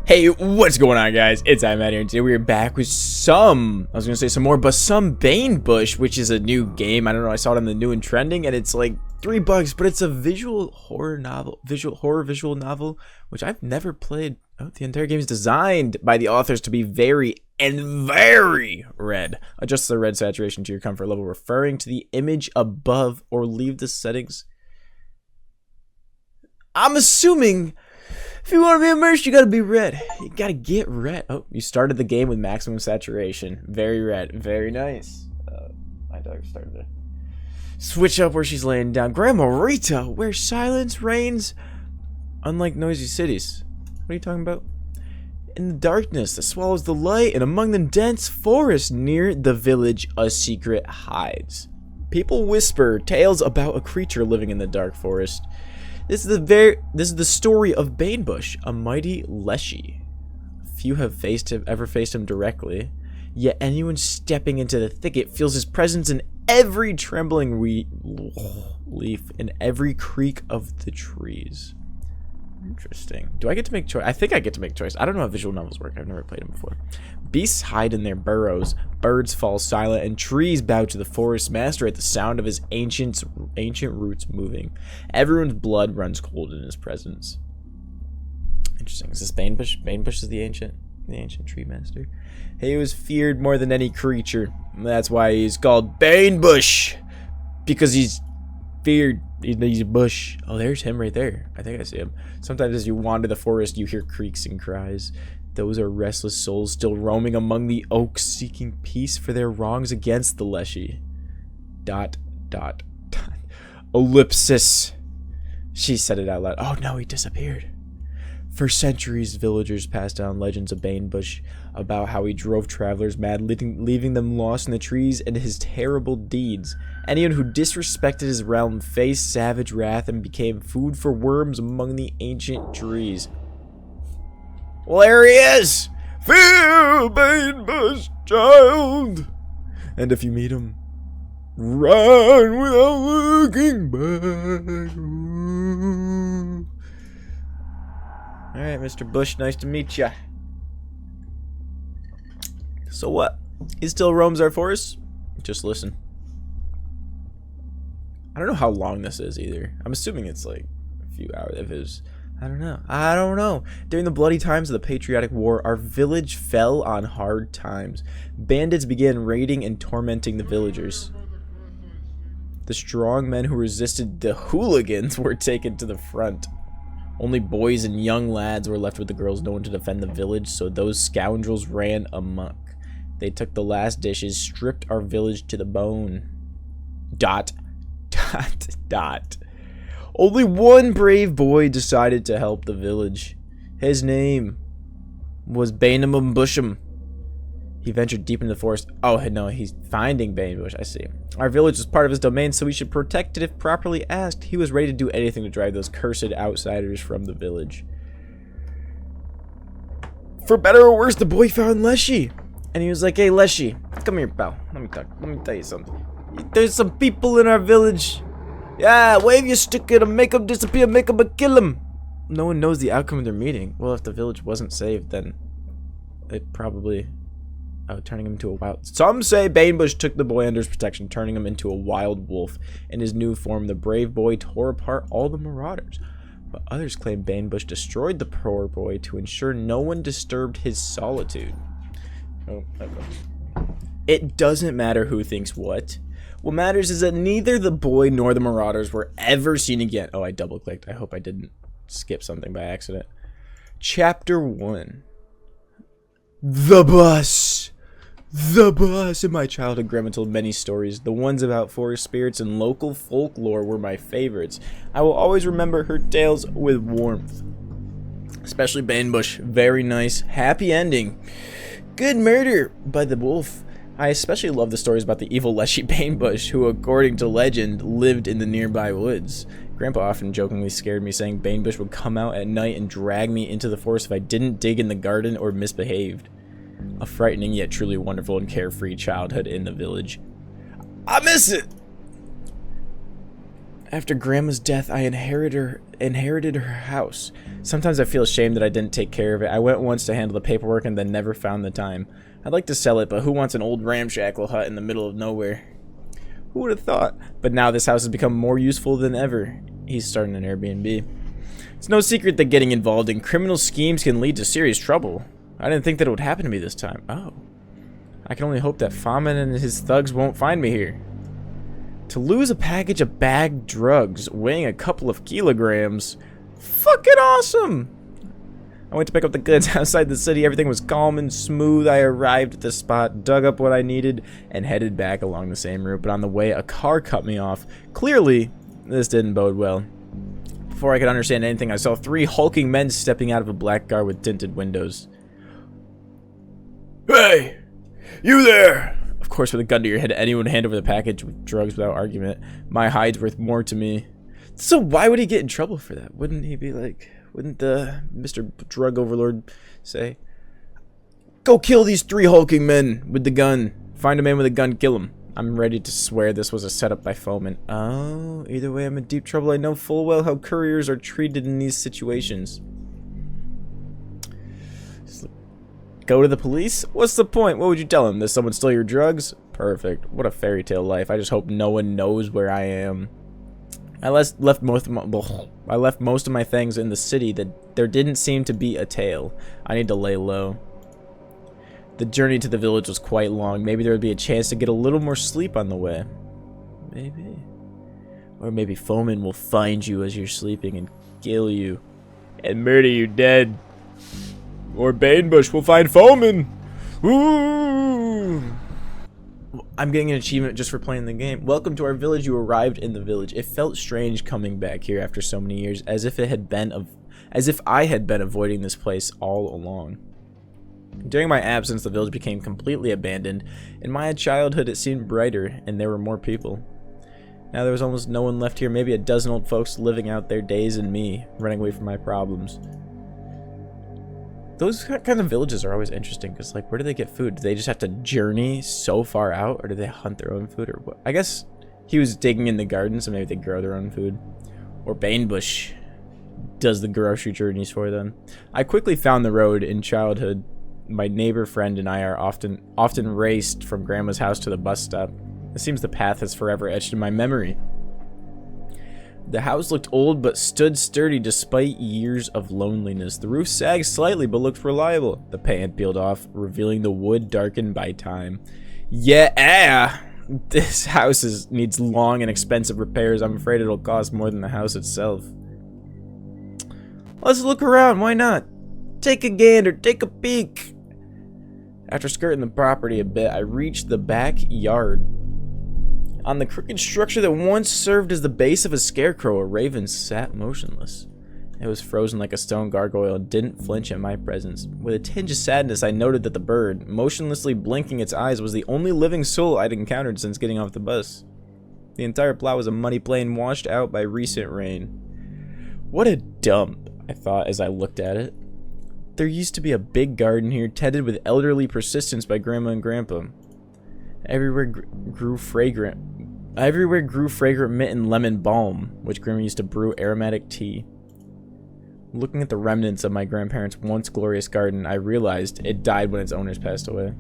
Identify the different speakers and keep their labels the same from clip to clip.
Speaker 1: Hey, what's going on, guys? It's Matt here, and today we're back with some Banebush, which is a new game. I don't know, I saw it on the new and trending, and it's like $3, but it's a visual horror novel, which I've never played. Oh, the entire game is designed by the authors to be very red. Adjust the red saturation to your comfort level, referring to the image above, or leave the settings. I'm assuming if you want to be immersed, you gotta be red. You gotta get red. Oh, you started the game with maximum saturation. Very red. Very nice. My dog started to switch up where she's laying down. Grandma Rita, where silence reigns, unlike noisy cities. What are you talking about? In the darkness that swallows the light, and among the dense forest near the village, a secret hides. People whisper tales about a creature living in the dark forest. This is the story of Banebush, a mighty leshy. Few have ever faced him directly, yet anyone stepping into the thicket feels his presence in every trembling leaf, in every creak of the trees. Interesting. Do I get to make choice? I think I get to make choice. I don't know how visual novels work. I've never played them before. Beasts hide in their burrows, birds fall silent, and trees bow to the forest master at the sound of his ancient roots moving. Everyone's blood runs cold in his presence. Interesting. Is this Banebush? Banebush is the ancient tree master. He was feared more than any creature. That's why he's called Banebush, because he's feared. He's a bush. Oh, there's him right there. I think I see him. Sometimes as you wander the forest, you hear creaks and cries. Those are restless souls still roaming among the oaks, seeking peace for their wrongs against the leshy. ... Ellipsis. She said it out loud. Oh no, he disappeared. For centuries, villagers passed down legends of Banebush about how he drove travelers mad, leaving them lost in the trees, and his terrible deeds. Anyone who disrespected his realm faced savage wrath and became food for worms among the ancient trees. Well, there he is! Fear Banebush, child! And if you meet him, run without looking back. Alright, Mr. Bush, nice to meet ya. So what? He still roams our forest? Just listen. I don't know how long this is either. I'm assuming it's like a few hours. If it was, I don't know. During the bloody times of the Patriotic War, our village fell on hard times. Bandits began raiding and tormenting the villagers. The strong men who resisted the hooligans were taken to the front. Only boys and young lads were left with the girls, no one to defend the village, so those scoundrels ran amok. They took the last dishes, stripped our village to the bone. ... Only one brave boy decided to help the village. His name was Banebush. He ventured deep into the forest. Oh, no, he's finding Banebush. I see. Our village is part of his domain, so we should protect it if properly asked. He was ready to do anything to drive those cursed outsiders from the village. For better or worse, the boy found Leshy. And he was like, hey, Leshy, come here, pal. Let me tell you something. There's some people in our village. Yeah, wave your stick at them, make them disappear, make them kill them. No one knows the outcome of their meeting. Well, if the village wasn't saved, then it probably... Oh, turning him into a wild... Some say Banebush took the boy under his protection, turning him into a wild wolf. In his new form, the brave boy tore apart all the marauders. But others claim Banebush destroyed the poor boy to ensure no one disturbed his solitude. Oh, okay. It doesn't matter who thinks what. What matters is that neither the boy nor the marauders were ever seen again. Oh, I double-clicked. I hope I didn't skip something by accident. Chapter 1. The Bus. The Bus. In my childhood, Grandma told many stories. The ones about forest spirits and local folklore were my favorites. I will always remember her tales with warmth. Especially Banebush. Very nice. Happy ending. Good murder by the wolf. I especially love the stories about the evil leshy Banebush, who, according to legend, lived in the nearby woods. Grandpa often jokingly scared me, saying Banebush would come out at night and drag me into the forest if I didn't dig in the garden or misbehaved. A frightening yet truly wonderful and carefree childhood in the village. I miss it! After Grandma's death, I inherited her house. Sometimes I feel ashamed that I didn't take care of it. I went once to handle the paperwork and then never found the time. I'd like to sell it, but who wants an old ramshackle hut in the middle of nowhere? Who would have thought? But now this house has become more useful than ever. He's starting an Airbnb. It's no secret that getting involved in criminal schemes can lead to serious trouble. I didn't think that it would happen to me this time. Oh. I can only hope that Faman and his thugs won't find me here. To lose a package of bagged drugs weighing a couple of kilograms. Fucking awesome! I went to pick up the goods outside the city. Everything was calm and smooth. I arrived at the spot, dug up what I needed, and headed back along the same route. But on the way, a car cut me off. Clearly, this didn't bode well. Before I could understand anything, I saw 3 hulking men stepping out of a black car with tinted windows. Hey! You there! Of course, with a gun to your head, anyone would hand over the package with drugs without argument. My hide's worth more to me. So why would he get in trouble for that? Wouldn't he be like... Wouldn't Mr. Drug Overlord say, go kill these 3 hulking men with the gun. Find a man with a gun, kill him. I'm ready to swear this was a setup by Foeman. Oh, either way, I'm in deep trouble. I know full well how couriers are treated in these situations. Go to the police? What's the point? What would you tell them? That someone stole your drugs? Perfect. What a fairy tale life. I just hope no one knows where I am. I left most of my things in the city. That there didn't seem to be a tail. I need to lay low. The journey to the village was quite long. Maybe there would be a chance to get a little more sleep on the way. Maybe. Or maybe Foeman will find you as you're sleeping and kill you. And murder you dead. Or Banebush will find Foeman. Ooh. I'm getting an achievement just for playing the game. Welcome to our village. You arrived in the village. It felt strange coming back here after so many years, as if I had been avoiding this place all along. During my absence, the village became completely abandoned. In my childhood, it seemed brighter, and there were more people. Now there was almost no one left here, maybe a dozen old folks living out their days, and me, running away from my problems. Those kind of villages are always interesting, because, like, where do they get food? Do they just have to journey so far out, or do they hunt their own food, or what? I guess he was digging in the garden, so maybe they grow their own food. Or Banebush does the grocery journeys for them. I quickly found the road in childhood. My neighbor friend and I are often raced from Grandma's house to the bus stop. It seems the path has forever etched in my memory. The house looked old but stood sturdy despite years of loneliness. The roof sagged slightly but looked reliable. The paint had peeled off, revealing the wood darkened by time. Yeah, this house needs long and expensive repairs. I'm afraid it'll cost more than the house itself. Let's look around, why not? Take a gander, take a peek. After skirting the property a bit, I reached the backyard. On the crooked structure that once served as the base of a scarecrow, a raven sat motionless. It was frozen like a stone gargoyle and didn't flinch at my presence. With a tinge of sadness, I noted that the bird, motionlessly blinking its eyes, was the only living soul I'd encountered since getting off the bus. The entire plot was a muddy plain washed out by recent rain. What a dump, I thought as I looked at it. There used to be a big garden here, tended with elderly persistence by Grandma and Grandpa. Everywhere grew fragrant mint and lemon balm, which Grandma used to brew aromatic tea. Looking at the remnants of my grandparents' once glorious garden, I realized it died when its owners passed away.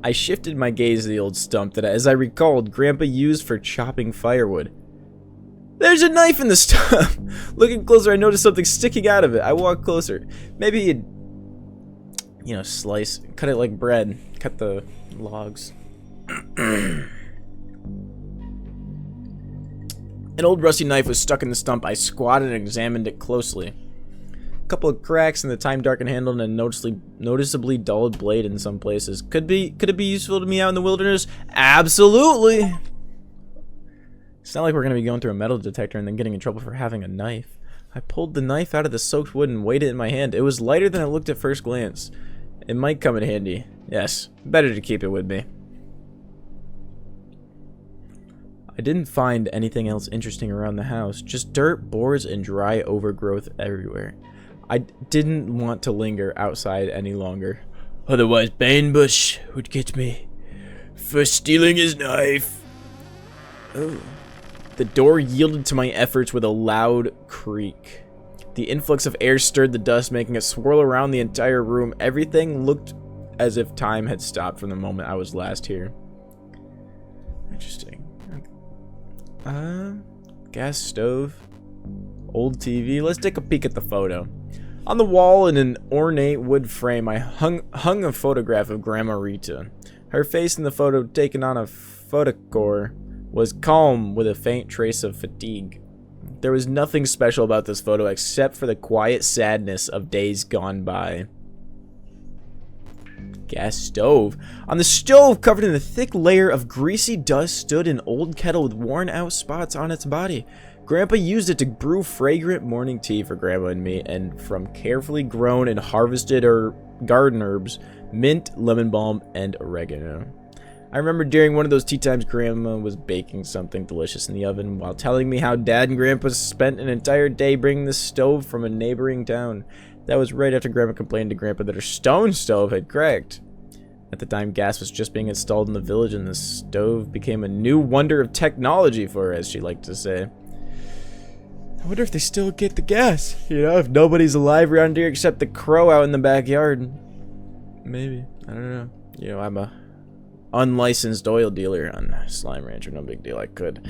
Speaker 1: I shifted my gaze to the old stump that, as I recalled, Grandpa used for chopping firewood. There's a knife in the stump! Looking closer, I noticed something sticking out of it. I walked closer. Maybe he'd, cut it like bread. Cut the logs. An old rusty knife was stuck in the stump. I squatted and examined it closely. A couple of cracks in the time-darkened handle and a noticeably dulled blade in some places. Could it be useful to me out in the wilderness? Absolutely! It's not like we're going to be going through a metal detector and then getting in trouble for having a knife. I pulled the knife out of the soaked wood and weighed it in my hand. It was lighter than it looked at first glance. It might come in handy. Yes, better to keep it with me. I didn't find anything else interesting around the house. Just dirt, boards, and dry overgrowth everywhere. I didn't want to linger outside any longer. Otherwise, Banebush would get me for stealing his knife. Oh. The door yielded to my efforts with a loud creak. The influx of air stirred the dust, making it swirl around the entire room. Everything looked as if time had stopped from the moment I was last here. Interesting. Gas stove. Old TV. Let's take a peek at the photo. On the wall in an ornate wood frame, I hung a photograph of Grandma Rita. Her face in the photo, taken on a photocore, was calm with a faint trace of fatigue. There was nothing special about this photo except for the quiet sadness of days gone by. Gas stove. On the stove, covered in a thick layer of greasy dust, stood an old kettle with worn-out spots on its body. Grandpa used it to brew fragrant morning tea for Grandma and me, and from carefully grown and harvested garden herbs, mint, lemon balm, and oregano. I remember during one of those tea times, Grandma was baking something delicious in the oven while telling me how Dad and Grandpa spent an entire day bringing the stove from a neighboring town. That was right after Grandma complained to Grandpa that her stone stove had cracked. At the time, gas was just being installed in the village, and the stove became a new wonder of technology for her, as she liked to say. I wonder if they still get the gas, you know, if nobody's alive around here except the crow out in the backyard. Maybe. I don't know. You know, I'm a unlicensed oil dealer on Slime Rancher. No big deal. I could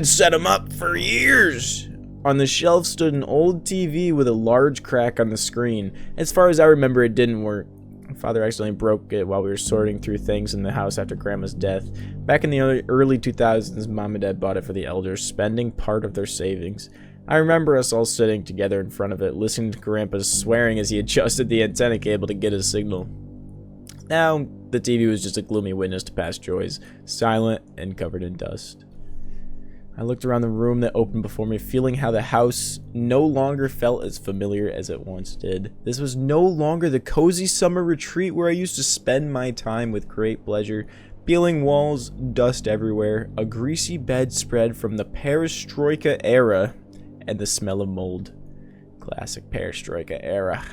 Speaker 1: set them up for years. On the shelf stood an old TV with a large crack on the screen. As far as I remember, it didn't work. Father accidentally broke it while we were sorting through things in the house after Grandma's death. Back in the early 2000s, Mom and Dad bought it for the elders, spending part of their savings. I remember us all sitting together in front of it, listening to Grandpa swearing as he adjusted the antenna cable to get his signal. Now, the TV was just a gloomy witness to past joys, silent and covered in dust. I looked around the room that opened before me, feeling how the house no longer felt as familiar as it once did. This was no longer the cozy summer retreat where I used to spend my time with great pleasure. Peeling walls, dust everywhere, a greasy bedspread from the perestroika era, and the smell of mold. Classic perestroika era.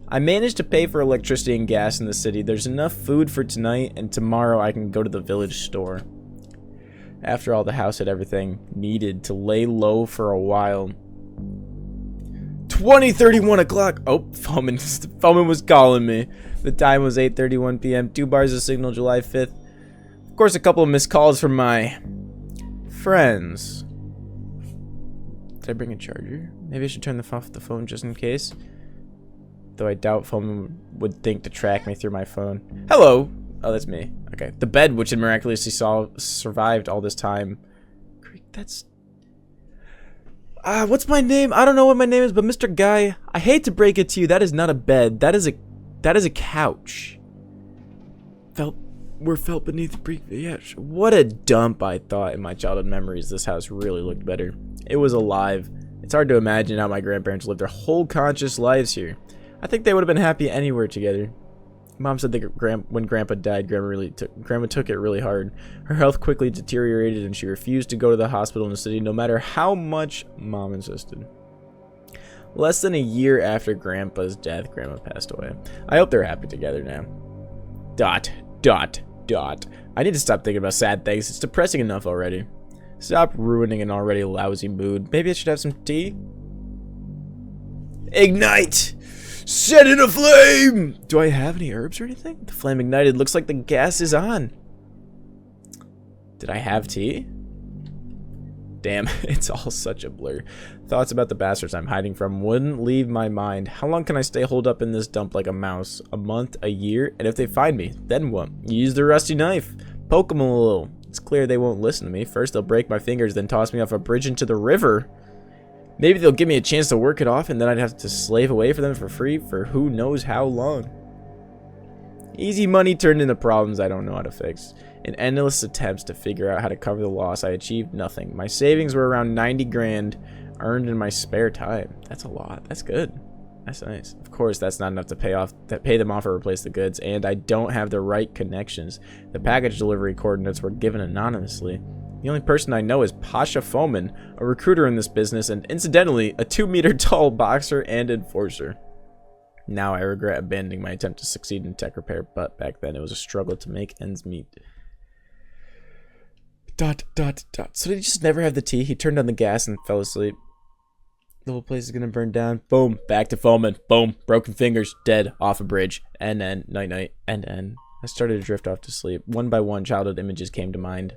Speaker 1: I managed to pay for electricity and gas in the city. There's enough food for tonight, and tomorrow I can go to the village store. After all, the house had everything needed to lay low for a while. 20:31 o'clock. Oh, Foreman was calling me. The time was 8:31 p.m. 2 bars of signal, July 5th. Of course, a couple of missed calls from my friends. Did I bring a charger? Maybe I should turn off the phone just in case. Though I doubt Foreman would think to track me through my phone. Hello. Oh, that's me. Okay. The bed, which had miraculously survived all this time. That's... what's my name? I don't know what my name is, but Mr. Guy, I hate to break it to you. That is not a bed. That is a couch. We're felt beneath the brick. Yeah. What a dump, I thought. In my childhood memories, this house really looked better. It was alive. It's hard to imagine how my grandparents lived their whole conscious lives here. I think they would have been happy anywhere together. Mom said that when Grandpa died, Grandma took it really hard. Her health quickly deteriorated, and she refused to go to the hospital in the city, no matter how much Mom insisted. Less than a year after Grandpa's death, Grandma passed away. I hope they're happy together now. ... I need to stop thinking about sad things. It's depressing enough already. Stop ruining an already lousy mood. Maybe I should have some tea? Ignite! Set it aflame! Do I have any herbs or anything? The flame ignited. Looks like the gas is on. Did I have tea? Damn, it's all such a blur. Thoughts about the bastards I'm hiding from wouldn't leave my mind. How long can I stay holed up in this dump like a mouse? A month? A year? And if they find me, then what? Use the rusty knife. Poke them a little. It's clear they won't listen to me. First they'll break my fingers, then toss me off a bridge into the river. Maybe they'll give me a chance to work it off, and then I'd have to slave away for them for free for who knows how long. Easy money turned into problems I don't know how to fix. In endless attempts to figure out how to cover the loss, I achieved nothing. My savings were around 90 grand, earned in my spare time. That's a lot. That's good. That's nice. Of course, that's not enough to pay them off or replace the goods, and I don't have the right connections. The package delivery coordinates were given anonymously. The only person I know is Pasha Foreman, a recruiter in this business, and incidentally, a 2-meter tall boxer and enforcer. Now I regret abandoning my attempt to succeed in tech repair, but back then it was a struggle to make ends meet. Dot, dot, dot. So did he just never have the tea? He turned on the gas and fell asleep. The whole place is gonna burn down. Boom. Back to foaming. Boom. Broken fingers. Dead. Off a bridge. End, end. Night, night. End, end. I started to drift off to sleep. One by one, childhood images came to mind.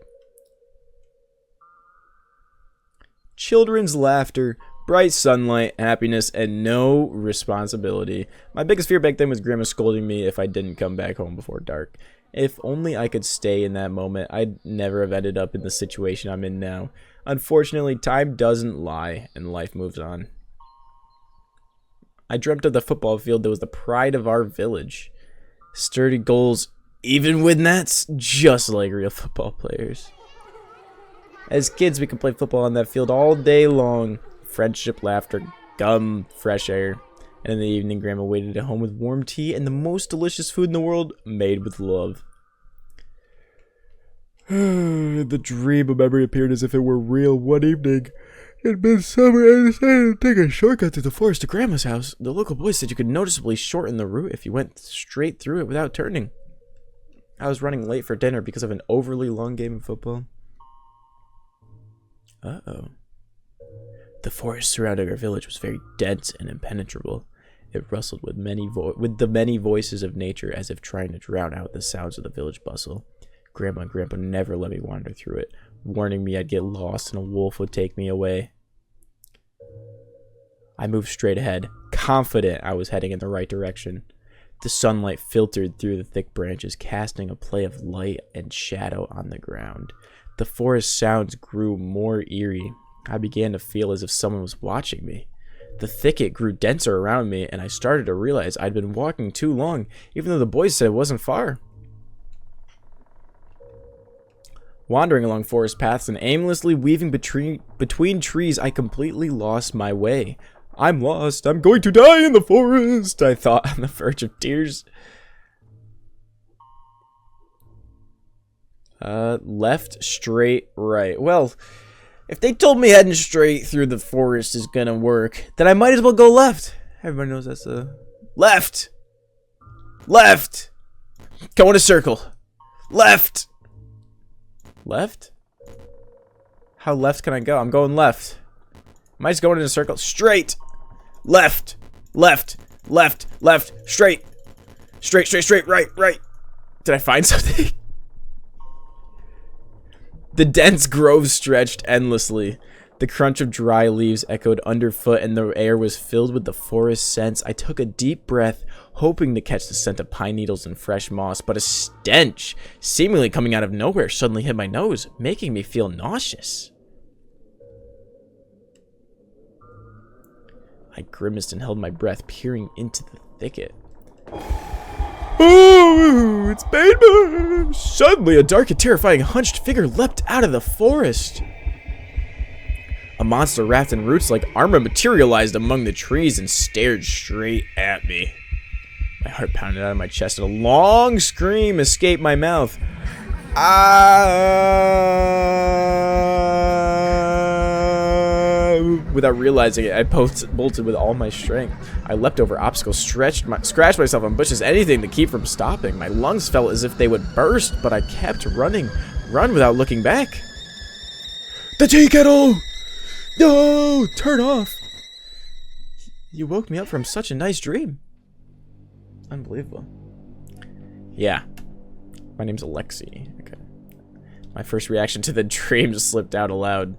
Speaker 1: Children's laughter, bright sunlight, happiness, and no responsibility. My biggest fear back then was Grandma scolding me if I didn't come back home before dark. If only I could stay in that moment, I'd never have ended up in the situation I'm in now. Unfortunately, time doesn't lie, and life moves on. I dreamt of the football field that was the pride of our village. Sturdy goals, even with nets, just like real football players. As kids, we could play football on that field all day long. Friendship, laughter, gum, fresh air. And in the evening, Grandma waited at home with warm tea and the most delicious food in the world, made with love. The dream of memory appeared as if it were real one evening. It had been summer and I decided to take a shortcut through the forest to Grandma's house. The local boy said you could noticeably shorten the route if you went straight through it without turning. I was running late for dinner because of an overly long game of football. Uh-oh. The forest surrounding our village was very dense and impenetrable. It rustled with the many voices of nature as if trying to drown out the sounds of the village bustle. Grandma and Grandpa never let me wander through it, warning me I'd get lost and a wolf would take me away. I moved straight ahead, confident I was heading in the right direction. The sunlight filtered through the thick branches, casting a play of light and shadow on the ground. The forest sounds grew more eerie. I began to feel as if someone was watching me. The thicket grew denser around me, and I started to realize I'd been walking too long, even though the boys said it wasn't far. Wandering along forest paths and aimlessly weaving between trees, I completely lost my way. I'm lost. I'm going to die in the forest, I thought on the verge of tears. Left, straight, right. Well, if they told me heading straight through the forest is gonna work, then I might as well go left. Everybody knows that's left. Left. Go in a circle. Left. Left? How left can I go? I'm going left. Am I just going in a circle? Straight. Left. Left. Left. Left. Straight. Straight, straight, straight. Right, right. Did I find something? The dense grove stretched endlessly. The crunch of dry leaves echoed underfoot and the air was filled with the forest scents. I took a deep breath, hoping to catch the scent of pine needles and fresh moss, but a stench, seemingly coming out of nowhere, suddenly hit my nose, making me feel nauseous. I grimaced and held my breath, peering into the thicket. Oh, it's Banebush! Suddenly, a dark and terrifying hunched figure leapt out of the forest. A monster wrapped in roots like armor materialized among the trees and stared straight at me. My heart pounded out of my chest and a long scream escaped my mouth. Without realizing it, I bolted with all my strength. I leapt over obstacles, scratched myself on bushes, anything to keep from stopping. My lungs felt as if they would burst, but I kept running. Run without looking back. The tea kettle! No! Turn off! You woke me up from such a nice dream. Unbelievable. Yeah. My name's Alexi. Okay. My first reaction to the dream just slipped out aloud.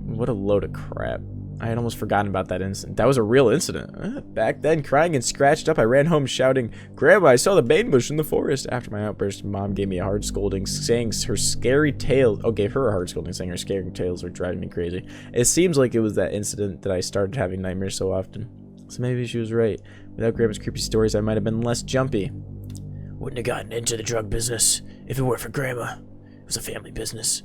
Speaker 1: What a load of crap. I had almost forgotten about that incident. That was a real incident. Back then, crying and scratched up, I ran home shouting, "Grandma, I saw the Banebush in the forest." After my outburst, Mom gave me a hard scolding, saying her scary tales... Oh, gave her a hard scolding, saying her scary tales were driving me crazy. It seems like it was that incident that I started having nightmares so often. So maybe she was right. Without Grandma's creepy stories, I might have been less jumpy. Wouldn't have gotten into the drug business if it weren't for Grandma. It was a family business.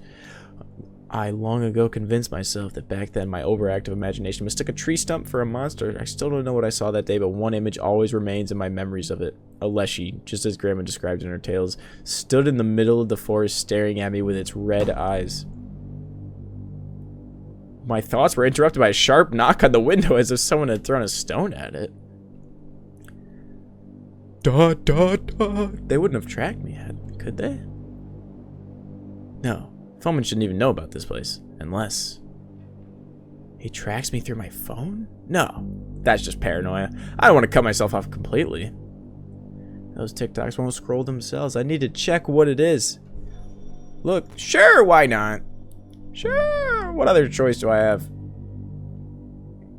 Speaker 1: I long ago convinced myself that back then my overactive imagination mistook a tree stump for a monster. I still don't know what I saw that day, but one image always remains in my memories of it. A leshy, just as Grandma described in her tales, stood in the middle of the forest staring at me with its red eyes. My thoughts were interrupted by a sharp knock on the window as if someone had thrown a stone at it. Dot, dot, dot. They wouldn't have tracked me yet, could they? No, Foreman shouldn't even know about this place. Unless he tracks me through my phone? No, that's just paranoia. I don't want to cut myself off completely. Those TikToks won't scroll themselves. I need to check what it is. Look, sure, why not? Sure, what other choice do I have?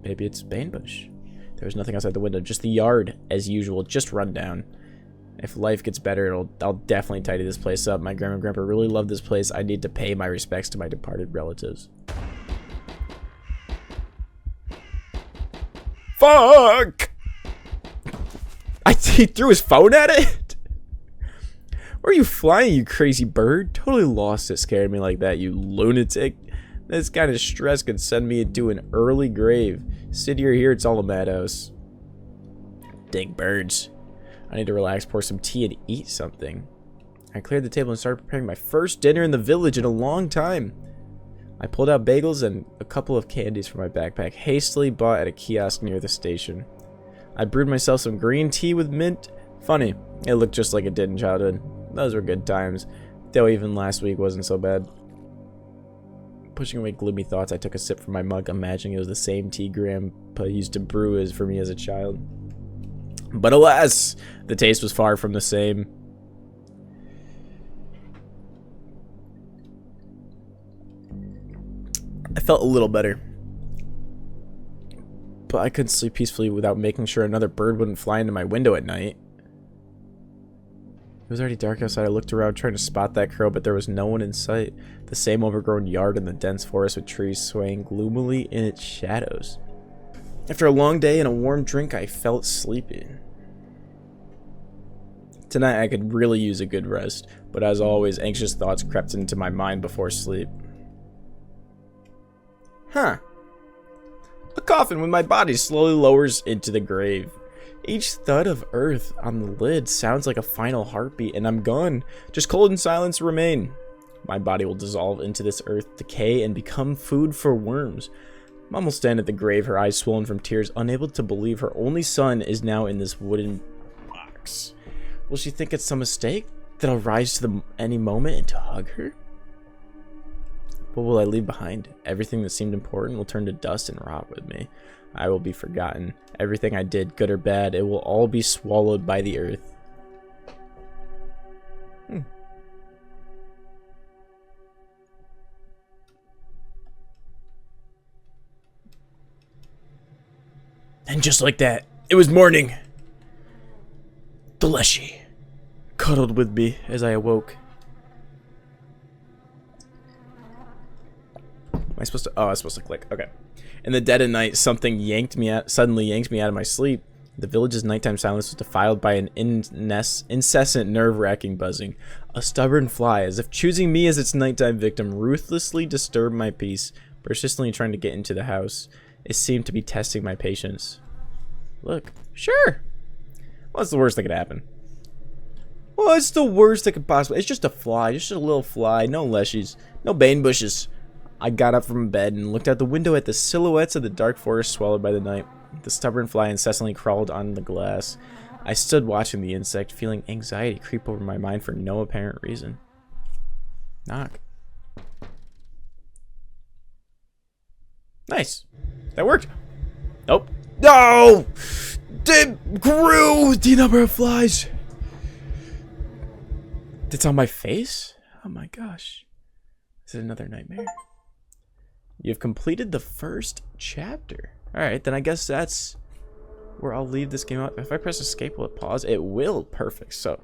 Speaker 1: Maybe it's Banebush. There was nothing outside the window, just the yard, as usual, just run down. If life gets better, I'll definitely tidy this place up. My grandma and grandpa really love this place. I need to pay my respects to my departed relatives. Fuck! He threw his phone at it? Where are you flying, you crazy bird? Totally lost it, scared me like that, you lunatic. This kind of stress could send me into an early grave. Sit here, it's all a madhouse. Dang birds. I need to relax, pour some tea, and eat something. I cleared the table and started preparing my first dinner in the village in a long time. I pulled out bagels and a couple of candies from my backpack, hastily bought at a kiosk near the station. I brewed myself some green tea with mint. Funny, it looked just like it did in childhood. Those were good times, though even last week wasn't so bad. Pushing away gloomy thoughts, I took a sip from my mug, imagining it was the same tea Grandpa used to brew as for me as a child. But alas, the taste was far from the same. I felt a little better, but I couldn't sleep peacefully without making sure another bird wouldn't fly into my window at night. It was already dark outside. I looked around trying to spot that crow, but there was no one in sight. The same overgrown yard in the dense forest with trees swaying gloomily in its shadows. After a long day and a warm drink, I felt sleepy. Tonight I could really use a good rest, but as always, anxious thoughts crept into my mind before sleep. Huh. A coffin with my body slowly lowers into the grave. Each thud of earth on the lid sounds like a final heartbeat, and I'm gone. Just cold and silence remain. My body will dissolve into this earth, decay, and become food for worms. Mom will stand at the grave, her eyes swollen from tears, unable to believe her only son is now in this wooden box. Will she think it's some mistake? That I'll rise to any moment and to hug her? What will I leave behind? Everything that seemed important will turn to dust and rot with me. I will be forgotten. Everything I did, good or bad, it will all be swallowed by the earth. And just like that, it was morning. Deleshi cuddled with me as I awoke. Am I supposed to? Oh, I was supposed to click. Okay. In the dead of night, something suddenly yanked me out of my sleep. The village's nighttime silence was defiled by an incessant, nerve-wracking buzzing. A stubborn fly, as if choosing me as its nighttime victim, ruthlessly disturbed my peace, persistently trying to get into the house. It seemed to be testing my patience. Look, sure. What's the worst that could happen? What's the worst that could possibly? It's just a fly, just a little fly. No leshies, no Banebushes. I got up from bed and looked out the window at the silhouettes of the dark forest swallowed by the night. The stubborn fly incessantly crawled on the glass. I stood watching the insect, feeling anxiety creep over my mind for no apparent reason. Knock. Nice. That worked. Nope. No! It grew the number of flies. It's on my face? Oh my gosh. Is it another nightmare? You've completed the first chapter. Alright, then I guess that's where I'll leave this game out. If I press escape, will it pause? It will. Perfect. So,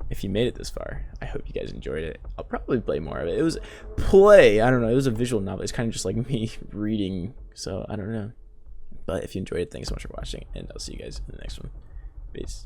Speaker 1: if you made it this far, I hope you guys enjoyed it. I'll probably play more of it. It was I don't know, it was a visual novel. It's kind of just like me reading, so I don't know. But if you enjoyed it, thanks so much for watching, and I'll see you guys in the next one. Peace.